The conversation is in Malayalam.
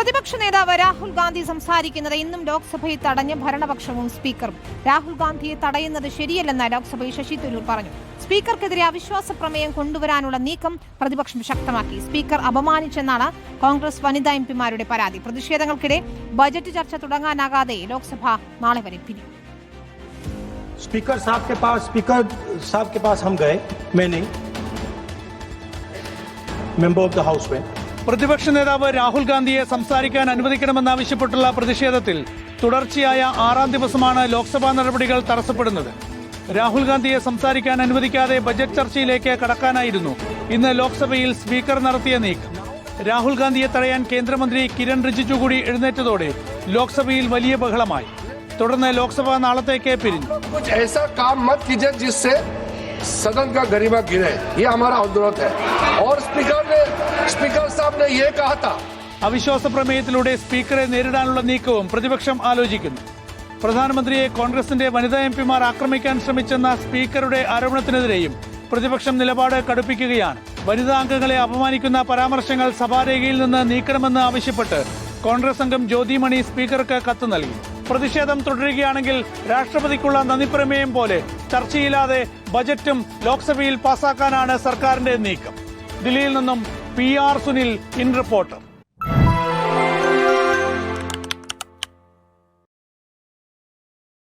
പ്രതിപക്ഷ നേതാവ് രാഹുൽ ഗാന്ധി സംസാരിക്കുന്നത് ഇന്നും ലോക്സഭയിൽ തടഞ്ഞ് ഭരണപക്ഷവും സ്പീക്കറും. രാഹുൽ ഗാന്ധിയെ തടയുന്നത് ശരിയല്ലെന്ന് ലോക്സഭയിൽ ശശി തരൂർ പറഞ്ഞു. സ്പീക്കർക്കെതിരെ അവിശ്വാസ പ്രമേയം കൊണ്ടുവരാനുള്ള നീക്കം പ്രതിപക്ഷം ശക്തമാക്കി. സ്പീക്കർ അപമാനിച്ചെന്നാണ് കോൺഗ്രസ് വനിതാ എംപിമാരുടെ പരാതി. പ്രതിഷേധങ്ങൾക്കിടെ ബജറ്റ് ചർച്ച തുടങ്ങാനാകാതെ ലോക്സഭ നാളെ വരെ പിരിയും. स्पीकर साहब के पास हम गए, मैं नहीं, मेंबर ऑफ द हाउस में. പ്രതിപക്ഷ നേതാവ് രാഹുൽ ഗാന്ധിയെ സംസാരിക്കാൻ അനുവദിക്കണമെന്നാവശ്യപ്പെട്ടുള്ള പ്രതിഷേധത്തിൽ തുടർച്ചയായ 6ാം ദിവസമാണ് ലോക്സഭാ നടപടികൾ തടസ്സപ്പെടുന്നത്. രാഹുൽ ഗാന്ധിയെ സംസാരിക്കാൻ അനുവദിക്കാതെ ബജറ്റ് ചർച്ചയിലേക്ക് കടക്കാനായിരുന്നു ഇന്ന് ലോക്സഭയിൽ സ്പീക്കർ നടത്തിയ നീക്കം. രാഹുൽ ഗാന്ധിയെ തടയാൻ കേന്ദ്രമന്ത്രി കിരൺ റിജിജു കൂടി എഴുന്നേറ്റതോടെ ലോക്സഭയിൽ വലിയ ബഹളമായി. തുടർന്ന് ലോക്സഭ നാളത്തേക്ക് പിരിഞ്ഞു. सदन का गरिमा गिरे, ये हमारा अनुरोध है. और स्पीकर साहब ने ये कहा था. അവിശ്വാസ പ്രമേയത്തിലൂടെ സ്പീക്കറെ നേരിടാനുള്ള നീക്കവും പ്രതിപക്ഷം ആലോചിക്കുന്നു. പ്രധാനമന്ത്രിയെ കോൺഗ്രസിന്റെ വനിതാ എംപിമാർ ആക്രമിക്കാൻ ശ്രമിച്ചെന്ന സ്പീക്കറുടെ ആരോപണത്തിനെതിരെയും പ്രതിപക്ഷം നിലപാട് കടുപ്പിക്കുകയാണ്. വനിതാ അംഗങ്ങളെ അപമാനിക്കുന്ന പരാമർശങ്ങൾ സഭാരേഖയിൽ നിന്ന് നീക്കണമെന്ന് ആവശ്യപ്പെട്ട് കോൺഗ്രസ് അംഗം ജ്യോതി മണി സ്പീക്കർക്ക് കത്ത് നൽകി. പ്രതിഷേധം തുടരുകയാണെങ്കിൽ രാഷ്ട്രപതിക്കുള്ള നന്ദിപ്രമേയം പോലെ ചർച്ചയില്ലാതെ ബജറ്റും ലോക്സഭയിൽ പാസാക്കാനാണ് സർക്കാരിന്റെ നീക്കം. ദില്ലിയിൽ നിന്നും PR സുനിൽ, ഇൻ റിപ്പോർട്ടർ.